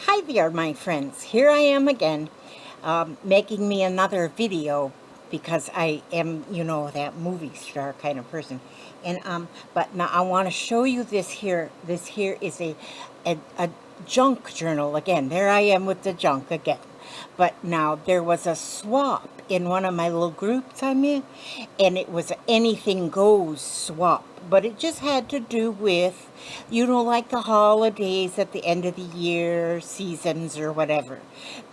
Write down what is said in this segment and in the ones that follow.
Hi there, my friends. Here I am again, making me another video because I am, that movie star kind of person. But now I want to show you this here. This here is a junk journal again. There I am with the junk again. But now there was a swap in one of my little groups I'm in, and it was a anything goes swap. But it just had to do with, like the holidays at the end of the year, seasons or whatever.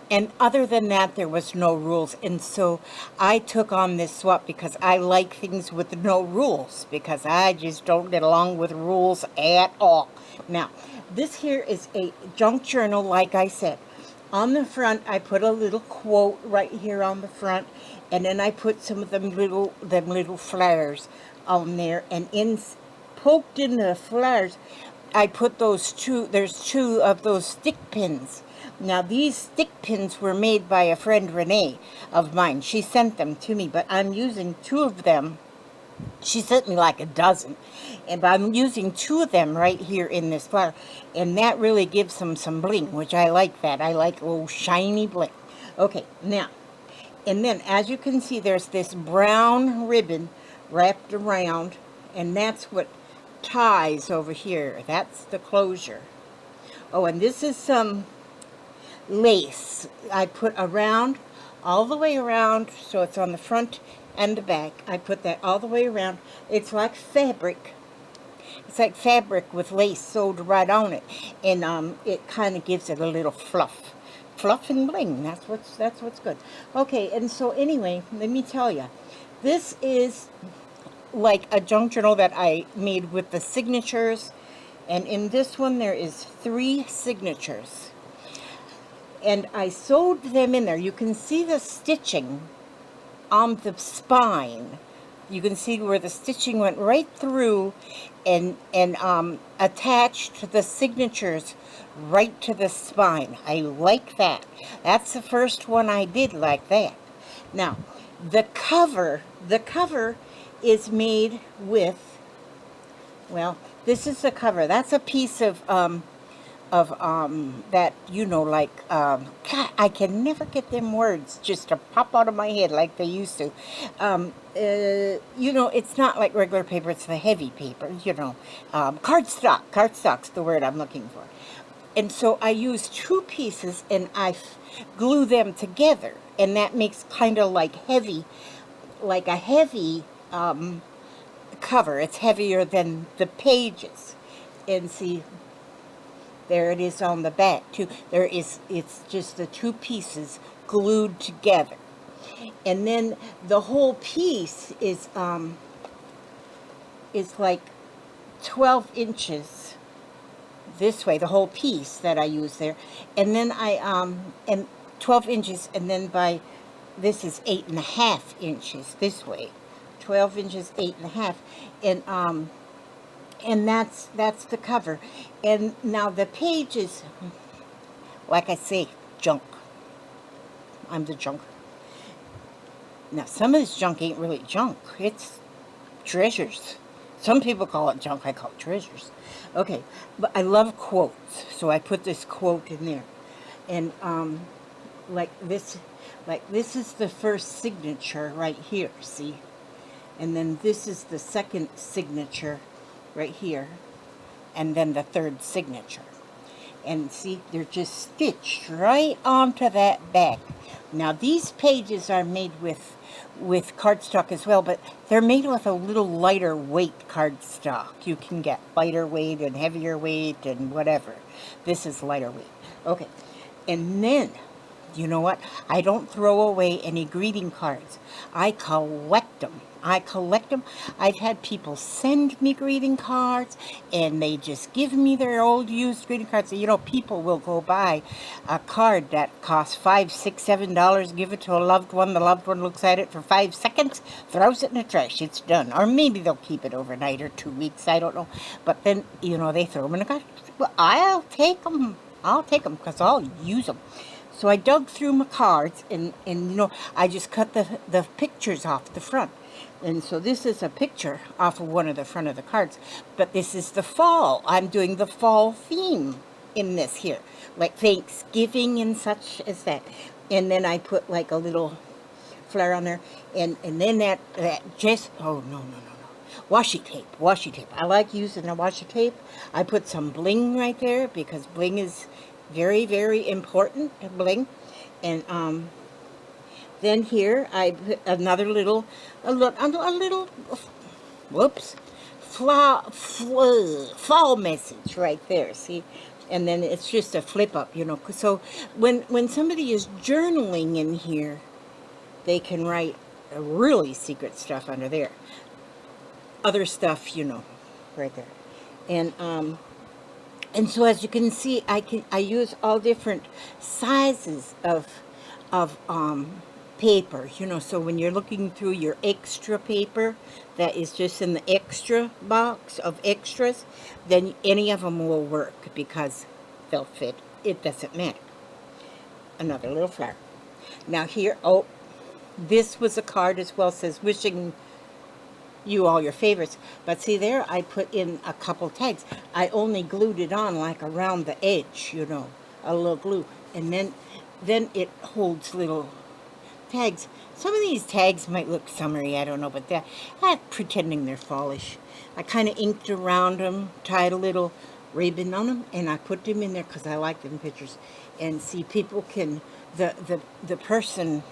And other than that, there was no rules. And so I took on this swap because I like things with no rules, because I just don't get along with rules at all. Now, this here is a junk journal, like I said. On the front, I put a little quote right here on the front, and then I put some of them little flares on there, and poked in the flares, I put those two. There's two of those stick pins. Now these stick pins were made by a friend, Renee, of mine. She sent them to me, but I'm using two of them. She sent me like a dozen, and I'm using two of them right here in this flower, and that really gives them some bling, which I like. That I like a little shiny bling. Okay, now, and then as you can see, there's this brown ribbon wrapped around, and that's what ties over here. That's the closure. Oh, and this is some lace I put around, all the way around, so it's on the front and the back. I put that all the way around. It's like fabric. It's like fabric with lace sewed right on it, and it kind of gives it a little fluff and bling. That's what's good. Okay, and so anyway, let me tell you, this is like a junk journal that I made with the signatures, and in this one there is 3 signatures, and I sewed them in there. You can see the stitching on the spine. You can see where the stitching went right through, and attached the signatures right to the spine. I like that. That's the first one I did like that. Now, the cover is made with, well, this is the cover. That's a piece of that, God, I can never get them words just to pop out of my head like they used to. It's not like regular paper, it's the heavy paper, cardstock's the word I'm looking for. And so I use 2 pieces, and I glue them together, and that makes kind of like a heavy cover. It's heavier than the pages. And see, there it is on the back too. It's just the 2 pieces glued together. And then the whole piece is like 12 inches this way, the whole piece that I use there. And then and 12 inches, and then this is 8.5 inches this way. 12 inches, 8.5, and that's the cover. And now the pages, like I say, junk. I'm the junk. Now some of this junk ain't really junk. It's treasures. Some people call it junk. I call it treasures. Okay, but I love quotes, so I put this quote in there, and like this, this is the first signature right here. See, and then this is the second signature right here, and then the third signature. And see, they're just stitched right onto that back. Now these pages are made with cardstock as well, but they're made with a little lighter weight cardstock. You can get lighter weight and heavier weight and whatever. This is lighter weight. Okay, and then, you know what? I don't throw away any greeting cards. I collect them. I've had people send me greeting cards, and they just give me their old used greeting cards. People will go buy a card that costs $5, $6, $7, give it to a loved one. The loved one looks at it for 5 seconds, throws it in the trash. It's done. Or maybe they'll keep it overnight or 2 weeks. I don't know. But then, they throw them in the garbage. Well, I'll take them. Because I'll use them. So I dug through my cards, and I just cut the pictures off the front. And so this is a picture off of one of the front of the cards. But this is the fall. I'm doing the fall theme in this here, like Thanksgiving and such as that. And then I put like a little flare on there, and then that just, oh no, washi tape. I like using the washi tape. I put some bling right there because bling is very, very important, bling. And then here I put another little, a little, whoops, fall message right there, see? And then it's just a flip up, you know. So when somebody is journaling in here, they can write really secret stuff under there. Other stuff, you know, right there. And so as you can see, I use all different sizes of paper, you know. So when you're looking through your extra paper that is just in the extra box of extras, then any of them will work because they'll fit. It doesn't matter. Another little flower. Now here, oh, this was a card as well. It says wishing you all your favorites. But see there, I put in a couple tags. I only glued it on like around the edge, you know, a little glue. And then it holds little tags. Some of these tags might look summery, I don't know, but I'm pretending they're fallish. I kind of inked around them, tied a little ribbon on them, and I put them in there because I like them pictures. And see, people can, the person,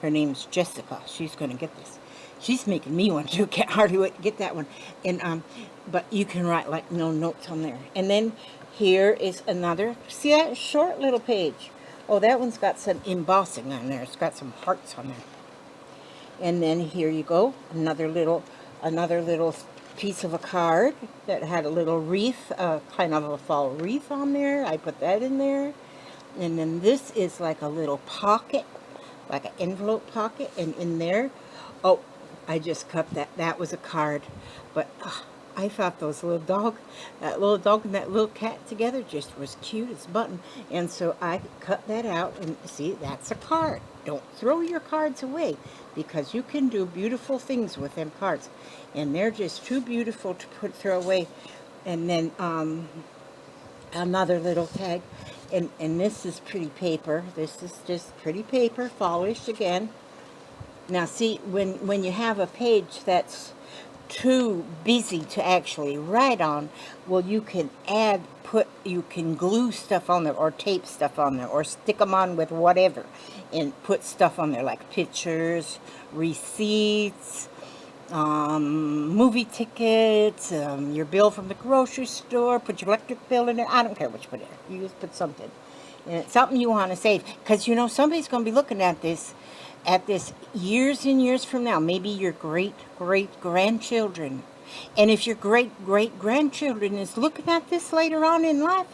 her name's Jessica, she's going to get this. She's making me want to hardly get that one. And but you can write like no notes on there. And then here is another, see that short little page? Oh, that one's got some embossing on there. It's got some hearts on there. And then here you go, another little piece of a card that had a little wreath, kind of a fall wreath on there. I put that in there. And then this is like a little pocket, like an envelope pocket, and in there, oh, I just cut that. That was a card, but I thought that little dog and that little cat together just was cute as button. And so I cut that out, and see, that's a card. Don't throw your cards away because you can do beautiful things with them cards. And they're just too beautiful to throw away. And then another little tag. And this is pretty paper. This is just pretty paper, polished again. Now see, when you have a page that's too busy to actually write on, well, you can you can glue stuff on there or tape stuff on there or stick them on with whatever and put stuff on there like pictures, receipts, movie tickets, your bill from the grocery store, put your electric bill in there. I don't care what you put in there. You just put something. And it's something you want to save because, you know, somebody's going to be looking at this years and years from now, maybe your great-great-grandchildren. And if your great-great-grandchildren is looking at this later on in life,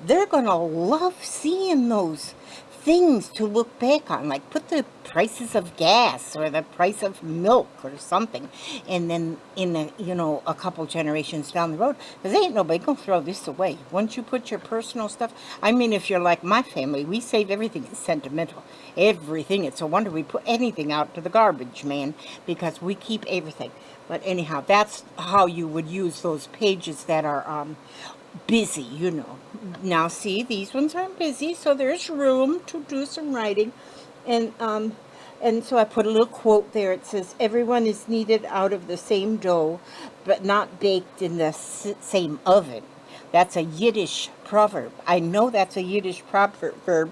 they're going to love seeing those things to look back on. Like put the prices of gas or the price of milk or something, and then in a couple generations down the road, because ain't nobody gonna throw this away. Once you put your personal stuff, I mean, if you're like my family, we save everything. It's sentimental, everything. It's a wonder we put anything out to the garbage man because we keep everything. But anyhow, that's how you would use those pages that are busy, you know. Now see, these ones aren't busy, so there's room to do some writing. And so I put a little quote there. It says, everyone is kneaded out of the same dough, but not baked in the same oven. That's a Yiddish proverb. I know that's a Yiddish proverb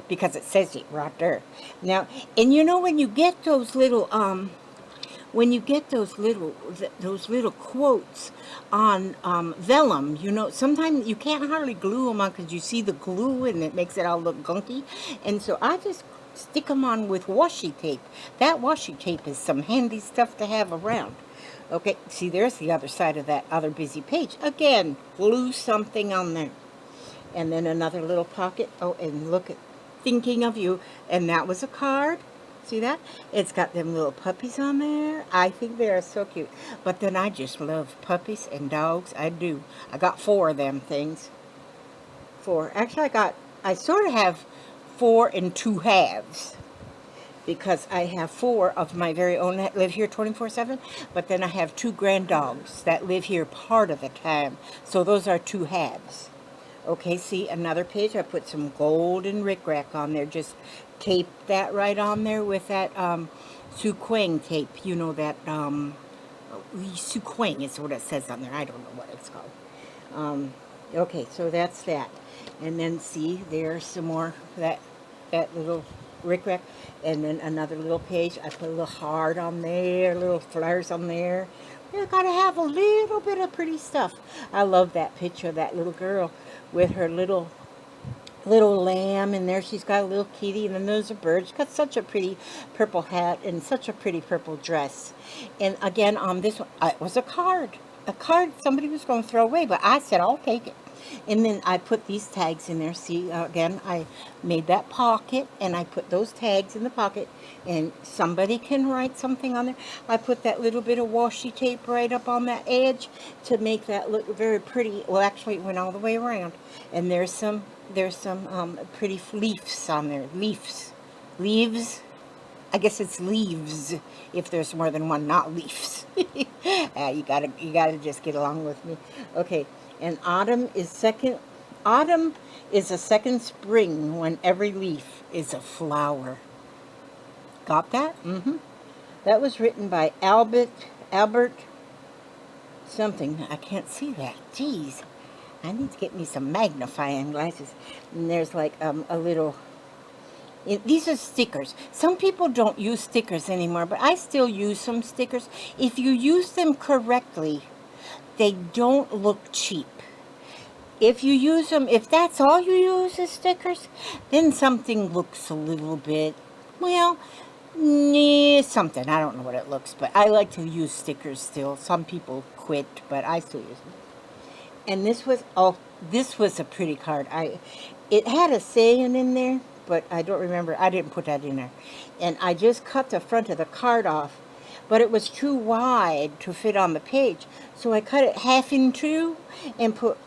because it says it right there. Now, and you know, when you get those little those little quotes on vellum, you know, sometimes you can't hardly glue them on because you see the glue and it makes it all look gunky. And so I just stick them on with washi tape. That washi tape is some handy stuff to have around. Okay, see, there's the other side of that other busy page. Again, glue something on there. And then another little pocket. Oh, and look at thinking of you. And that was a card. See that? It's got them little puppies on there. I think they are so cute. But then I just love puppies and dogs. I do. I got 4 of them things. 4. Actually, I sort of have 4 and 2 halves. Because I have 4 of my very own that live here 24/7. But then I have 2 grand dogs that live here part of the time. So those are 2 halves. Okay, see, another page. I put some golden rickrack on there. Just tape that right on there with that Suquang tape. You know that Suquang is what it says on there. I don't know what it's called. Okay, so that's that. And then see, there's some more that little rickrack. And then another little page. I put a little heart on there, little flowers on there. You gotta have a little bit of pretty stuff. I love that picture of that little girl with her little lamb, and there she's got a little kitty, and then there's a bird. She's got such a pretty purple hat and such a pretty purple dress. And again, on this one, it was a card somebody was going to throw away, but I said I'll take it. And then I put these tags in there. See, again, I made that pocket, and I put those tags in the pocket, and somebody can write something on there. I put that little bit of washi tape right up on that edge to make that look very pretty. Well, actually, it went all the way around. And there's some pretty leaves on there. Leaves. I guess it's leaves if there's more than one, not leaves. You gotta just get along with me. Okay, and autumn is a second spring when every leaf is a flower. Got that? Mm-hmm. That was written by Albert something. I can't see that. Jeez. I need to get me some magnifying glasses. And there's like a little... These are stickers. Some people don't use stickers anymore, but I still use some stickers. If you use them correctly, they don't look cheap. If you use them, if that's all you use is stickers, then something looks a little bit, well, something. I don't know what it looks, but I like to use stickers still. Some people quit, but I still use them. And this was a pretty card. It had a saying in there, but I don't remember. I didn't put that in there. And I just cut the front of the card off, but it was too wide to fit on the page. So I cut it half in two and put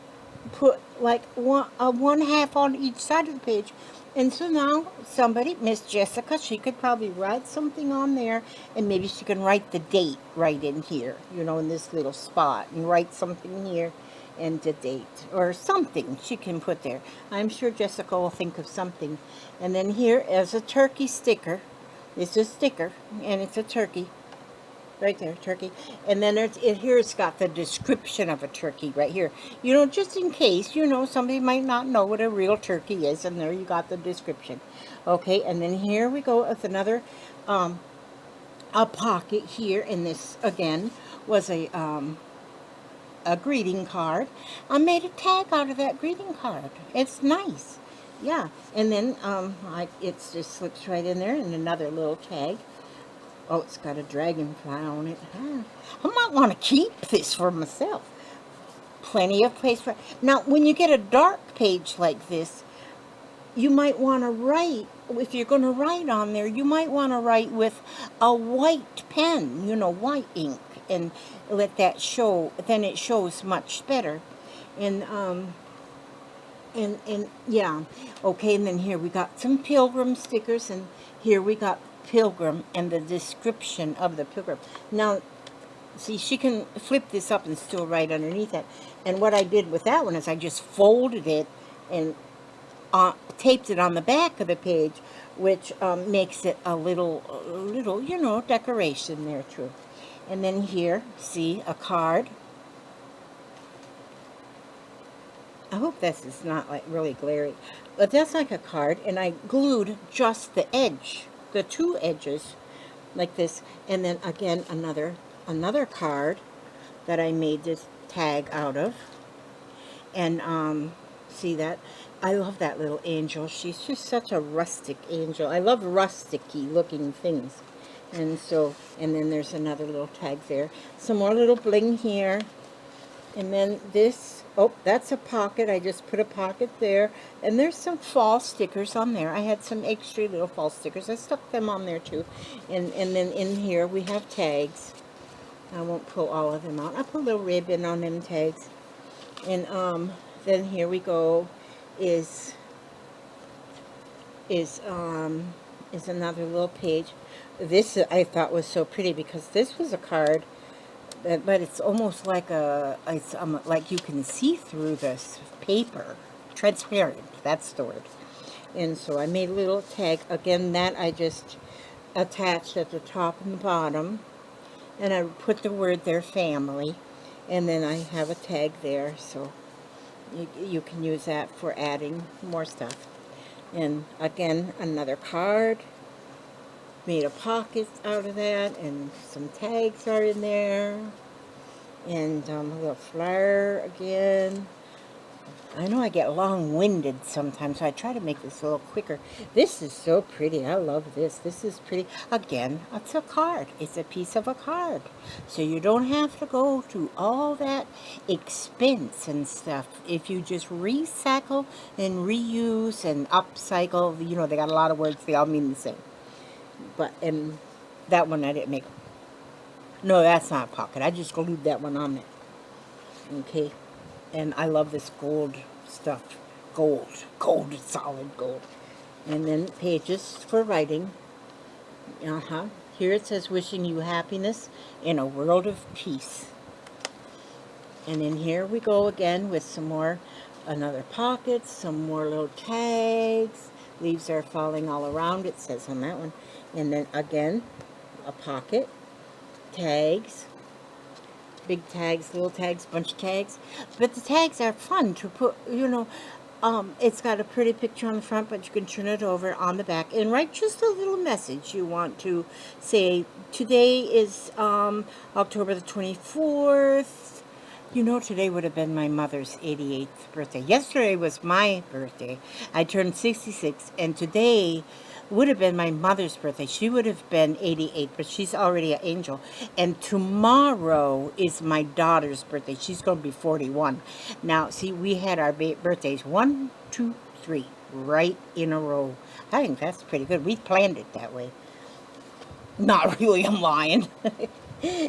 like one half on each side of the page. And so now somebody, Miss Jessica, she could probably write something on there, and maybe she can write the date right in here, you know, in this little spot, and write something here and the date or something she can put there. I'm sure Jessica will think of something. And then here is a turkey sticker. It's a sticker, and it's a turkey. Right there, turkey. And then here it's got the description of a turkey right here. You know, just in case, you know, somebody might not know what a real turkey is, and there you got the description. Okay, and then here we go with another, a pocket here, and this, again, was a greeting card. I made a tag out of that greeting card. It's nice. Yeah, and then it just slips right in there, and another little tag. Oh, it's got a dragonfly on it. I might want to keep this for myself. Plenty of place for... Now, when you get a dark page like this, you might want to write, if you're going to write on there, you might want to write with a white pen, you know, white ink, and let that show. Then it shows much better. And yeah. Okay, and then here we got some pilgrim stickers, and here we got pilgrim and the description of the pilgrim. Now, see, she can flip this up and still write underneath it. And what I did with that one is I just folded it and taped it on the back of the page, which makes it a little, you know, decoration there too. And then here, see, a card. I hope this is not like really glary, but that's like a card, and I glued just the edge, the two edges, like this. And then again another card that I made this tag out of. And see that? I love that little angel. She's just such a rustic angel. I love rustic-y looking things. And so, and then there's another little tag there. Some more little bling here. And then this, oh, that's a pocket. I just put a pocket there. And there's some fall stickers on there. I had some extra little fall stickers. I stuck them on there too. And then in here we have tags. I won't pull all of them out. I put a little ribbon on them tags. And then here we go is another little page. This I thought was so pretty because this was a card, but it's almost like like you can see through this paper. transparent. That's the word. And so I made a little tag. Again, that I just attached at the top and the bottom. And I put the word there, family. And then I have a tag there, so you can use that for adding more stuff. And again, another card. Made a pocket out of that, and some tags are in there. And a little flyer again. I know I get long-winded sometimes, so I try to make this a little quicker. This is so pretty. I love this. This is pretty. Again, it's a card. It's a piece of a card. So you don't have to go to all that expense and stuff. If you just recycle and reuse and upcycle, you know, they got a lot of words. They all mean the same. But, and that one I didn't make. No, that's not a pocket. I just glued that one on there. Okay. And I love this gold stuff. Gold, solid gold. And then pages for writing. Here it says, wishing you happiness in a world of peace. And then here we go again with some more, another pocket, some more little tags. Leaves are falling all around, it says on that one. And then again, a pocket, tags. Big tags, little tags, bunch of tags. But the tags are fun to put, you know, it's got a pretty picture on the front, but you can turn it over on the back and write just a little message you want to say. Today is October the 24th. You know, today would have been my mother's 88th birthday. Yesterday was my birthday. I turned 66, and today would have been my mother's birthday. She would have been 88, but she's already an angel. And tomorrow is my daughter's birthday. She's going to be 41. Now, see, we had our birthdays 1, 2, 3 right in a row. I think that's pretty good. We planned it that way. Not really, I'm lying.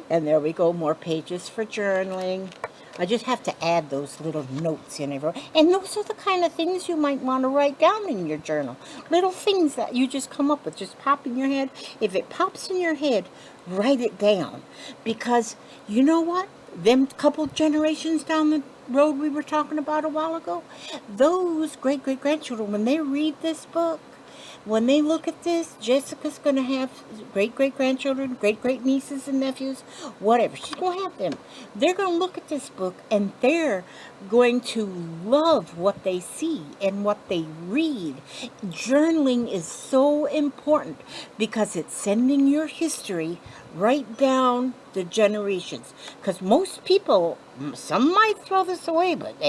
And there we go, more pages for journaling. I just have to add those little notes in everywhere. And those are the kind of things you might want to write down in your journal. Little things that you just come up with, just pop in your head. If it pops in your head, write it down. Because you know what? Them couple generations down the road we were talking about a while ago, those great-great-grandchildren, when they read this book, when they look at this, Jessica's going to have great-great-grandchildren, great-great-nieces and nephews, whatever. She's going to have them. They're going to look at this book, and they're going to love what they see and what they read. Journaling is so important because it's sending your history right down the generations. Because most people, some might throw this away, but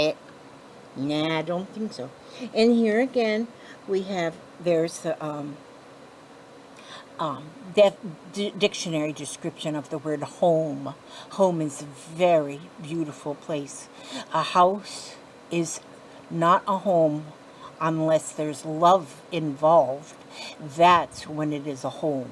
nah, I don't think so. And here again, we have, there's the dictionary description of the word home. Home is a very beautiful place. A house is not a home unless there's love involved. That's when it is a home.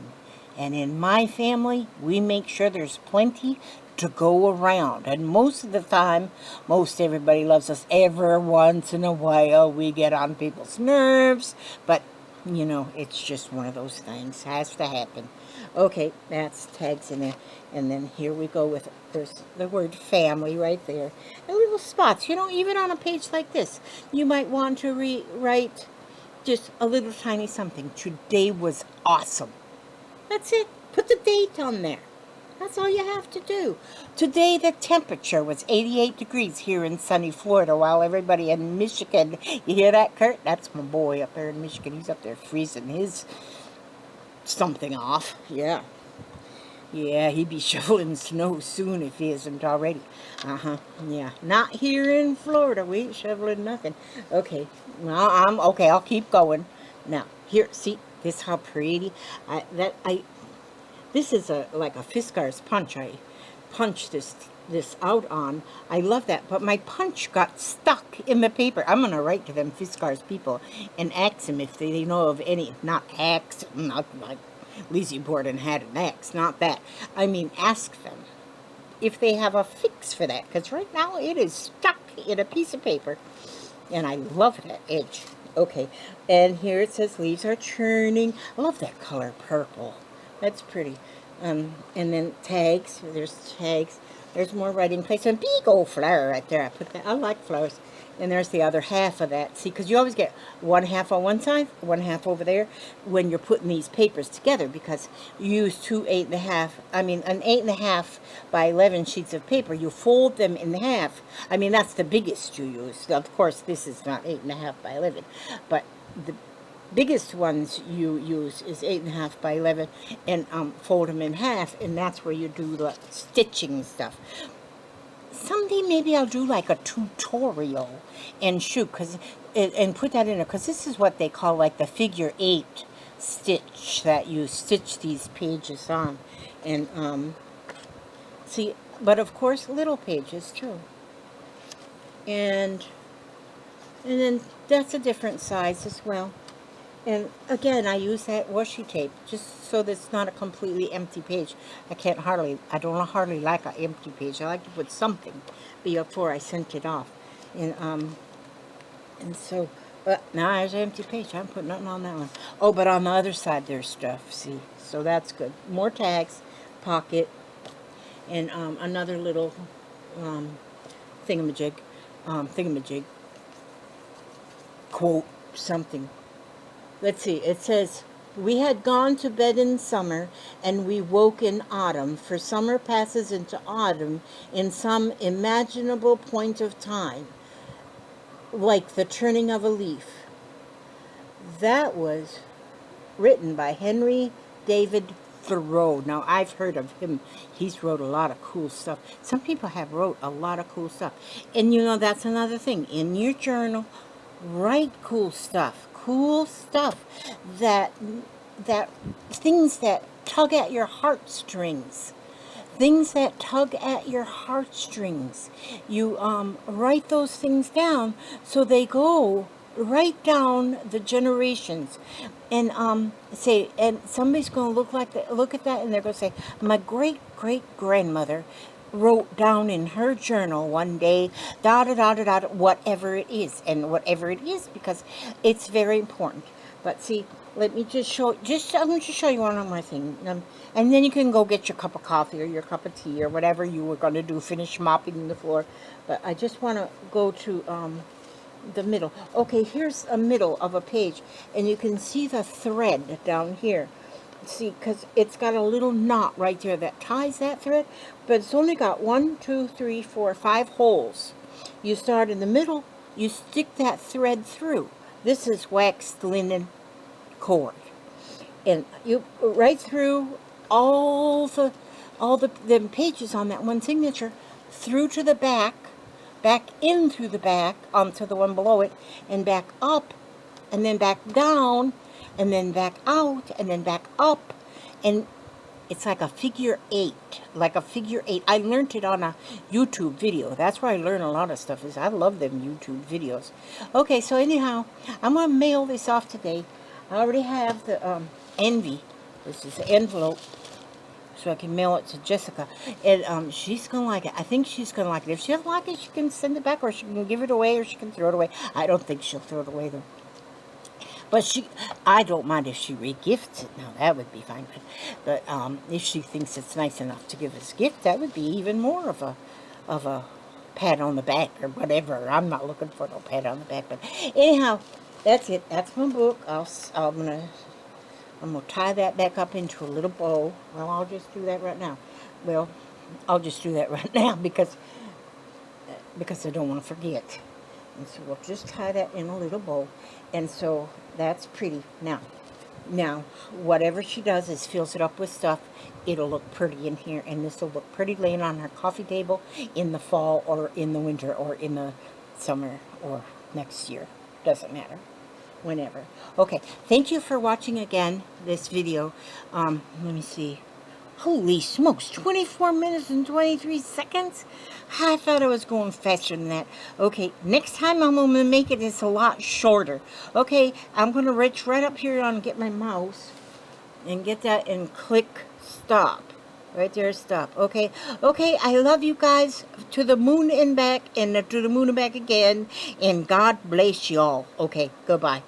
And in my family, we make sure there's plenty to go around. And most of the time, most everybody loves us. Every once in a while, we get on people's nerves. But, you know, it's just one of those things. Has to happen. Okay, that's tags in there. And then here we go with, there's the word family right there. And little spots, you know, even on a page like this, you might want to rewrite just a little tiny something. Today was awesome. That's it. Put the date on there. That's all you have to do. Today the temperature was 88 degrees here in sunny Florida, while everybody in Michigan, you hear that, Kurt? That's my boy up there in Michigan. He's up there freezing his something off. Yeah. Yeah, he'd be shoveling snow soon if he isn't already. Yeah. Not here in Florida. We ain't shoveling nothing. Okay. Well, okay. I'll keep going. Now, here, see, this how pretty. This is like a Fiskars punch. I punched this out on. I love that, but my punch got stuck in the paper. I'm gonna write to them Fiskars people and ask them if they know of any. Not axe, not like Lizzie Borden had an axe. Not that. I mean, ask them if they have a fix for that. Because right now it is stuck in a piece of paper, and I love that edge. Okay, and here it says leaves are churning. I love that color purple. That's pretty. And then tags. There's tags. There's more writing place. And big old flower right there. I put that. I like flowers. And there's the other half of that. See, because you always get one half on one side, one half over there when you're putting these papers together, because you use two 8.5, an 8.5 by 11 sheets of paper. You fold them in half. That's the biggest you use. Of course, this is not 8.5 by 11, but the biggest ones you use is 8.5 by 11, and fold them in half, and that's where you do the stitching stuff. Someday maybe I'll do like a tutorial and shoot, and put that in there, because this is what they call like the figure 8 stitch that you stitch these pages on. And see, but of course little pages too. And then that's a different size as well. And again, I use that washi tape just so that it's not a completely empty page. I don't hardly like an empty page. I like to put something before I sent it off. And so, but now there's an empty page. I haven't put nothing on that one. Oh, but on the other side there's stuff, see? So that's good. More tags, pocket, and another little thingamajig, quote, something. Let's see, it says, "We had gone to bed in summer, and we woke in autumn, for summer passes into autumn in some imaginable point of time, like the turning of a leaf." That was written by Henry David Thoreau. Now, I've heard of him. He's wrote a lot of cool stuff. Some people have wrote a lot of cool stuff. And that's another thing. In your journal, write cool stuff. Cool stuff that things that tug at your heartstrings. Things that tug at your heartstrings. You write those things down so they go right down the generations. And and somebody's going to look at that, and they're going to say, "My great-great-grandmother wrote down in her journal one day, whatever it is," and whatever it is, because it's very important. But see, let me I'm going to show you one more thing, and then you can go get your cup of coffee or your cup of tea or whatever you were going to do, finish mopping the floor. But I just want to go to the middle. Okay, here's a middle of a page, and you can see the thread down here. See, because it's got a little knot right there that ties that thread, but it's only got 1, 2, 3, 4, 5 holes. You start in the middle, you stick that thread through. This is waxed linen cord, and you right through all the pages on that one signature, through to the back in through the back onto the one below it, and back up, and then back down, and then back out, and then back up, and it's like a figure 8, I learned it on a YouTube video. That's where I learn a lot of stuff. I love them YouTube videos. Okay, so anyhow, I'm going to mail this off today. I already have the Envy, which is the envelope, so I can mail it to Jessica. And she's going to like it. I think she's going to like it. If she doesn't like it, she can send it back, or she can give it away, or she can throw it away. I don't think she'll throw it away, though. But I don't mind if she regifts it. Now, that would be fine. But if she thinks it's nice enough to give us a gift, that would be even more of a pat on the back or whatever. I'm not looking for no pat on the back. But anyhow, that's it. That's my book. I'm gonna tie that back up into a little bow. Well, I'll just do that right now. Well, I'll just do that right now because I don't want to forget. And so we'll just tie that in a little bow. And so that's pretty. Now, whatever she does is fills it up with stuff. It'll look pretty in here, and this will look pretty laying on her coffee table in the fall or in the winter or in the summer or next year. Doesn't matter. Whenever. Okay, thank you for watching again this video. Let me see. Holy smokes, 24 minutes and 23 seconds? I thought I was going faster than that. Okay, next time I'm going to make it a lot shorter. Okay, I'm going to reach right up here and get my mouse and get that and click stop. Right there, stop. Okay, I love you guys to the moon and back, and to the moon and back again, and God bless y'all. Okay, goodbye.